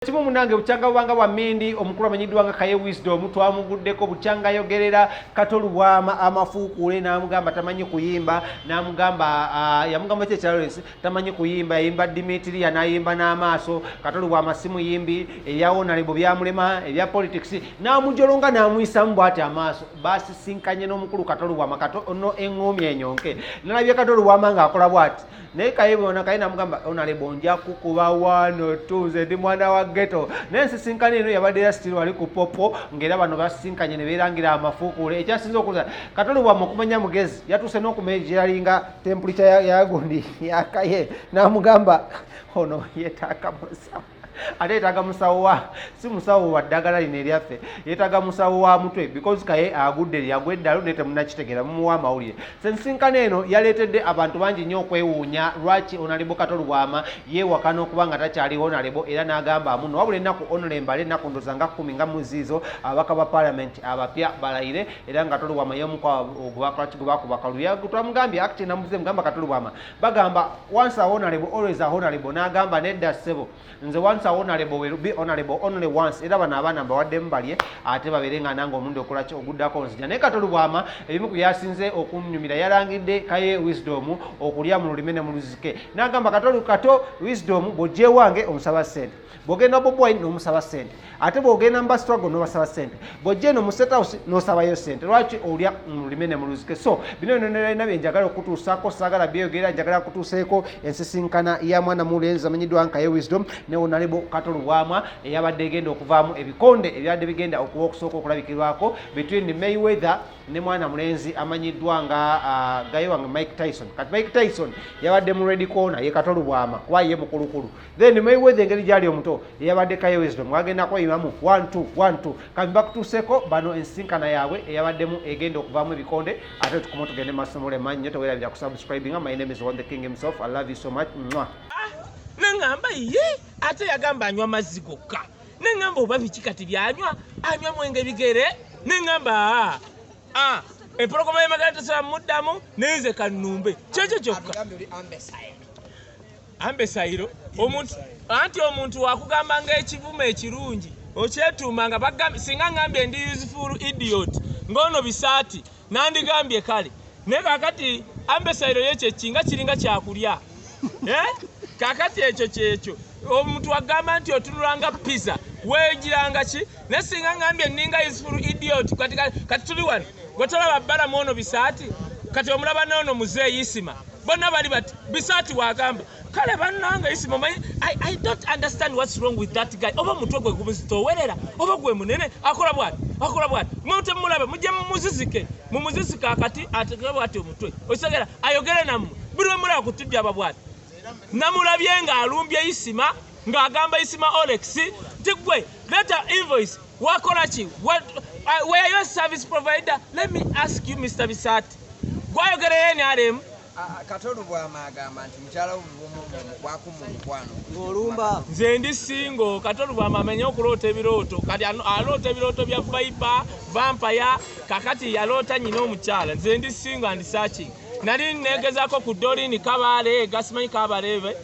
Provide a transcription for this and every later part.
Kimu munange buchanga bwanga bwa Mindi omukulu amanyiddwa nga Kaye Wisdom twamuguddeko buchanga yogerera katolubwama amafuukule namugamba tamanyi kuyimba namugamba yamugamba kye Charles tamanyi kuyimba yimba Dimitri anayimba n'amaaso katolubwama simu yimbi ebyawo nalebo byamulema ebya politics namujolonga namuyisamu bwati amaaso basi sinkanye n'omukulu katolubwama ono engomye enyonke nalabye katolubwama nga akola bwati naye Kaye bona Kaye namugamba onalebo nja kukuba wano tuze ndi mwana wa ghetto nensi sinkane eno yabadde ya still wali ku popo ngera bano basinkanye ne berangira amafuukule ekyasinze okuza katolubwama okumanya mugezi yatuse n'okumejealinga temperature ya gundi ya Kaye namugamba ono yetaka musawo ate yetaaga musawo wa si musawo wa ddagala lino eryaffe yetaaga musawo wa mutwe because Kaye agudde lyagwa eddalo naye temunnakitegera mumuwa amawulire sensinkano eno yaleetedde abantu bangi nnyo okwewuunya lwaki onalebo katolubwama yeewakana okuba nga takyaliwo onalebo era n'agamba amuno wabula ennaku onolemba ennaku ndoza nga 10 nga muziizo ababaka ba paalamenti abapya balayire era nga katolubwama yemukwagwe kaluya twamugambye akti namuze mugamba katolubwama bagamba once a honorable always a honorable n'agamba nedda ssebo nze once a honorable will be honorable only once era bano abaana mbawaddemu balye ate babeere nga nange omundi okolaki oguddako nzija naye katolubwama ebimu ku byasinze okunyumira yarangidde Kaye Wisdom okulya mu lulime ne mu luzike n'agamba kato Wisdom bw'ojja ewange omusaba ssente bw'ogenda Bobi Wine n'omusaba ssente ate bw'ogenda mba struggle n'obasaba ssente bw'ojja eno mu State House n'osabayo ssente lwaki olya mu lulime ne mu luzike so bino nalina bye njagala okutuusaako saagala byeyogera njagala kutuuseeko ensisinkana ya mwana mulenzi amanyiddwa nga Kaye Wisdom ne onalebo katolubwama eyabadde egenda okuvaamu ebikonde ebyadde bigenda okuba okusooka okulabikirwako between Mayweather ne mwana mulenzi amanyiddwa nga gaye wange Mike Tyson kati Mike Tyson yabadde mu red corner ye katolubwama kuba ye mukulukulu then Mayweather engeri gyali omuto yabadde Kaye Wisdom mwagenda kweyimamu 1-2 kambi bakutuuseko bano ensinkana yaabwe eyabaddemu egenda okuvaamu ebikonde ate tukomo tugende masomole manyi nyo teweerabira kusubscribing my name is One the King himself I love you so much nengamba ye ate yagamba anywa mazzi gokka nengamba oba biki kati byanywa anywa mwenge bigere nengamba empologoma y'emagala tasala muddamu nenze kannumbe kyekyo kyokka ambesayiro omuntu anti omuntu wakugamba ng'ekivumo ekirungi okyetuuma nga bagambye singa ngambye ndi useful idiot ng'ono bisaati nandigambye kale naye kaakati ambesayiro yekyekinga kiringa kyakulya kakati ekyo kyekyo omuntu agamba nti otunulanga pizza weegiranga ki naye singa ngambye ninga useful idiot kati tuli wano gwe tolaba bbalamu ono bisaati kati omulaba noono muzeeyi Isima bonna bali bati bisaati wagamba kale bannanga Isima omanyi I don't understand what's wrong with that guy oba omutwe gwe gumuzitowerera oba gwe munene akola bwati mute mulabe mujje mumuzizike akati ategera bwati omutwe osegera ayogere nammwe buli we mulaba kutujja ababwati namulabye nga alumbye Isima ng'agamba Isima Olex tigwe leta invoice wakola ki where your service provider let me ask you Mr. Bisati gwayogere yeni alemu katolubwama agamba nti mukyala wakumukwano ng'olumba nze ndi singo katolubwama amenye okuloota ebirooto kati aloota ebirooto bya Viper Vampire kakati yaloota nyina omukyala nze ndi singo and searching nali negezaako ku Doreen Kabale gasimanyi Kabale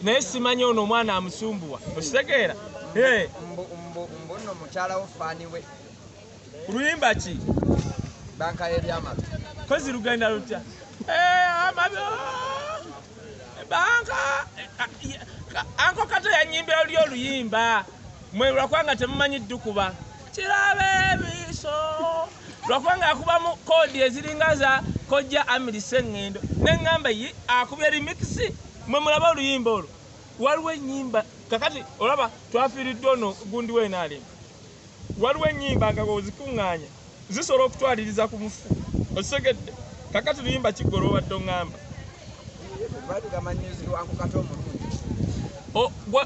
naye simanyi ono omwana amusumbuwa okitegeera mbono mukyala wo faani we luyimba ki banka y'ebyamatu kozi lugenda lutya banka anko kato yanyimbira oli oluyimba mwe lwakwanga temumanyi ddukuba kirabe ebiso lwakwanga akubamu kodi eziringa za kojja Amiri Sengendo neŋŋamba ye akubya remixi mwe mulaba oluyimba olwo waliwo ennyimba kakati olaba twafiiriddwe ono gundi weenaali waliwo ennyimba nga ozikuŋŋaanya zisobola okutwaliriza ku mufu osegedde kakati luyimba kiggolo obadde oŋŋamba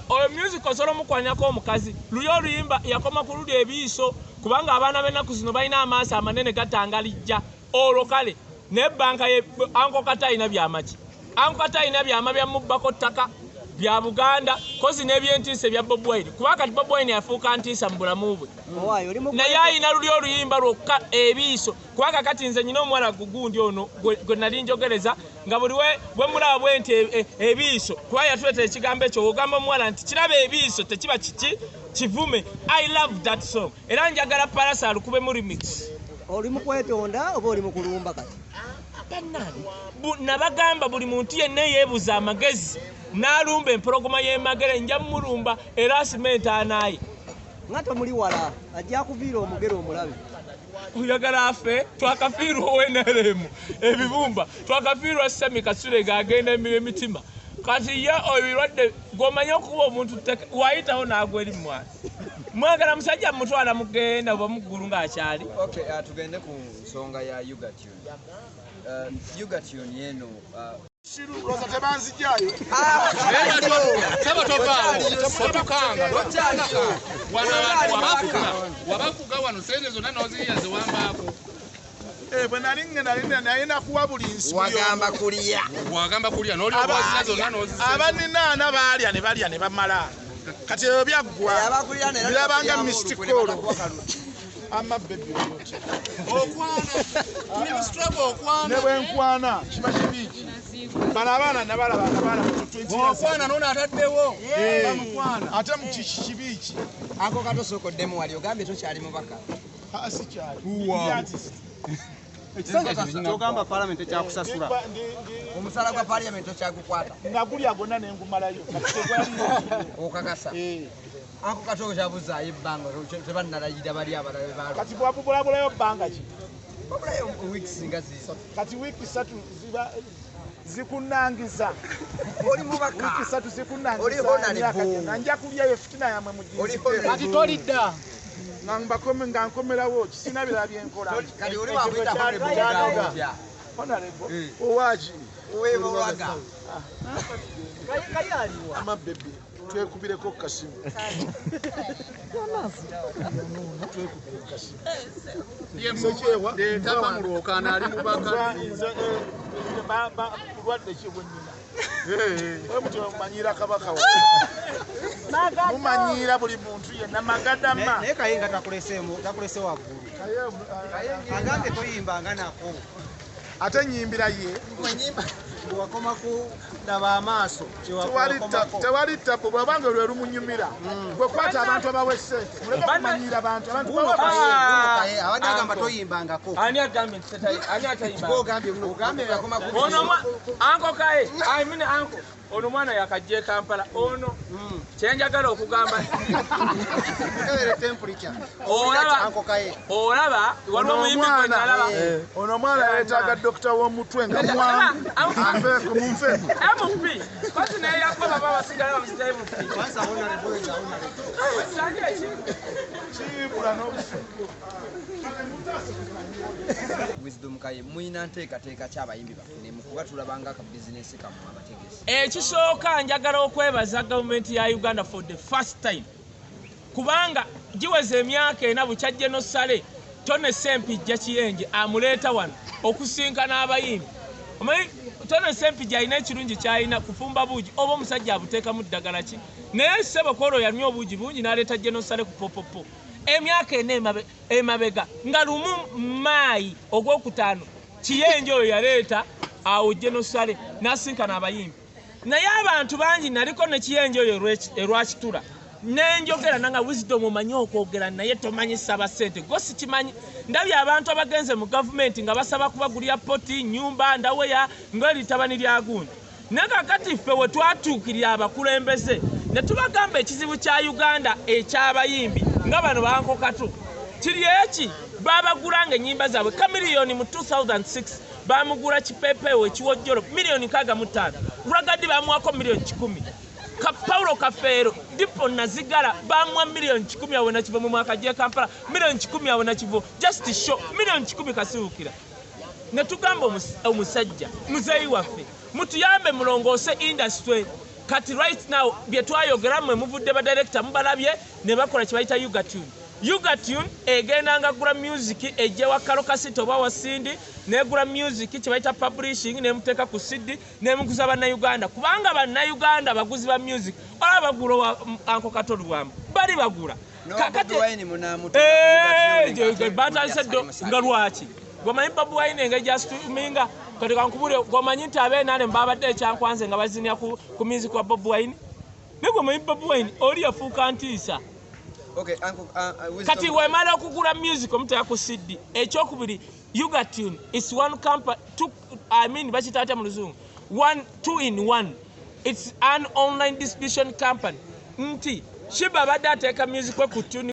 oyo music osobola omukwanirako omukazi luyo oluyimba yakoma ku luli ebiiso kubanga abaana b'ennaku zino balina amaaso amanene gatangalijja olwo kale naye banka anko kata alina byamaki anko kata alina byama byamubbako ttaka bya Buganda kozi n'ebyentiisa ebya Bobi Wine kuba kati Bobi Wine yafuuka ntiisa mu bulamu bwe naye alina luli oluyimba lwokka ebiiso kuba kakati nze nyina omuwala gugundi ono gwe nali njogereza nga buli bwe mulaba bwe nti ebiiso kuba yatuleetera ekigambo ekyo ogamba omuwala nti kiraba ebiiso tekiba kiki Kivume. I love that song. Era njagala Parasa alukube mu remix. Oli mu kwetonda oba oli mu kulumba kati? Nabagamba buli muntu yenna yeebuza amagezi n'alumba empologoma y'emagere nja mulumba era simenta anaye. Nga tomuli wala ajja kuviira omugere omulabe. Uyagala afe twakafiirwa oweneremu ebibumba twakafiirwa Sami Kasule agenda emitima kati ye oyirwadde gomanya okuba omuntu wayitaho n'agwa eri mwana mwagala musajja mutwala mugenda oba muggulu ng'akyali. Okay, tugende ku nsonga ya Yuga Tune. Yuga Tune yeno Roza tebanzijayo. Saba topanga. Wabafuga wano sente zonna noziyaze wambako. Bwe nali ngenda naye kuwa buli nsi. wagamba kulya. Wagamba kulya n'oli obwazina zonna noziyaze. Abaninaana baalya ne balya ne bamala. Kati ebyo byaggwa. Birabanga mistikolo. Ama baby. Okwana. Tuli struggle okwana. Ne bwenkwana kiba kibiki. Bana abaana nabalaba 20. Okwana n'ono ataddewo. Bamukwana. Ate mu kibiki. Ako katosokoddemu wali ogambye tokyali mubaka. Si kyali. Kyogamba Parliament ekyakusasula. Omusala gwa Parliament okyagukwata. Nga gulya gonna ne ngumalayo. Okakasa. Ako katoko kyabuza ebbanga tebannalagida bali abalabe baalo. Kati bwabulabulayo bbanga ki? Babulayo weeks nga zizo. Kati wiiki 3 ziba zikunangiza. Oli mubaka. Wiiki 3 zikunangiza. Oli honorable. Nanja kulyayo fitina yamwe mu Oli jinsi. honorable. Kati tolidda. Nga nkomerawo kisina bira byenkola. Kati oli wakwita honorable. Honorable. Owaji. Oweebo waga. Kali aliwa. Ama baby. Twekubireko kasimu. Twekubireko kasimu. Yemuchewa. Tama mulokana ali mubaka. Kulwadde kibonyina. Wewe mumanyira kabaka wa. Mumanyira buli muntu yenna magadama. Naye Kayinga takulese waggulu. Agange toyimba nga nako. Ate nyimbira ye. Wakoma ku ndaba amaaso. Tewali tapo bwabanga lwe lumunyumira. Gwe kwata abantu abawe ssente. Muleke kumanyira abantu. Abantu bawe. Abadagamba toyimbangako. Ani agambye ani atayimba? Ogambye yakoma ku. Ono anko kae. I mean anko. Ono mwana yakajje Kampala. Ono kyenjagala okugamba. Temperature. Olaba waliwo muyimbi gwe nalaba. Ono mwana yeetaaga dokita w'omutwe nga mwangu. Amfeeko mumfeeko. MP. Kati naye yakoba baba sigala bamusita MP. Kwanza honorable za honorable. Kibula n'obusungu. Wisdom Kaye mwina nteekateeka ky'abayimbi bafune mu kuba tulabanga ka bizinesi kamu abategesi. Ekisooka njagala okwebaza gavumenti ya Uganda for the first time. Kubanga giweze emyaka ena bukyajje no sale Tone Sempijja Kiyenje amuleeta wano okusinkana abayimbi. Omanyi Tone Sempijja alina ekirungi kyalina kufumba buugi oba omusajja abuteekamu ddagala ki. Naye Ssebo Kolo yanywa obuugi bungi n'aleeta Genosale ku popopo. Emyaka ena emabega nga lumu Maayi ogwokutaano Kiyenje oyo yaleeta awo Genosale n'asinkana abayimbi. Naye abantu bangi naliko ne Kiyenje oyo erwakitula. Nenjogera nanga Wisdom omanyi okwogera naye tomanyi saba ssente. Gwe sikimanyi. Ndabye abantu abagenze mu gavumenti nga basaba kubagulya poti, nyumba, ndaweya ng'eritabani lya gundi. Nakakati ffe we twatuukirira abakulembeze ne tubagamba ekizibu kya Uganda eky'abayimbi nga bano banko kato. Kiri eki babagulanga ennyimba zaabwe kamiliyoni mu 2006 bamugula kipeepeewo ekiwojjolo miliyoni 65 Ragadi bamuwako miliyoni 10 Paulo Kafeero Dipo Nazigala bamwa miliyoni 10 awe na kivu mu mwaka gye Kampala miliyoni 10 awe na kivu just to show miliyoni 10 kasiwukira. Ne tugamba omusajja muzeyi waffe mutuyambe mulongoose industry. Kati right now bye twayogera mwe muvudde ba director mubalabye ne bakola kibayita Yuga Tune. Yuga Tune egenda nga gula music ejje wa Kalokasito oba wa Sindi negula music kibayita publishing ne muteka ku CD ne muguza bana Uganda kubanga bana Uganda baguzi ba music ola bagula wa Anko Katolu wam bali bagula kakati waini munamutu bata seddo ngalwachi gomanyi Bob Wine nga just minga kati kankubule gomanyi ntabe nane mbabadde ekyankwanze nga bazinya ku music wa Bob Wine ne gomanyi Bob Wine oli yafuuka ntiisa Okay, Uncle, kati wemala okugula music omuntu yakusiddi ekyokubiri Yugatune is one company bakitata mu luzungu 2 in 1. It's an online distribution company nti Shiba abadde ateeka music we ku tune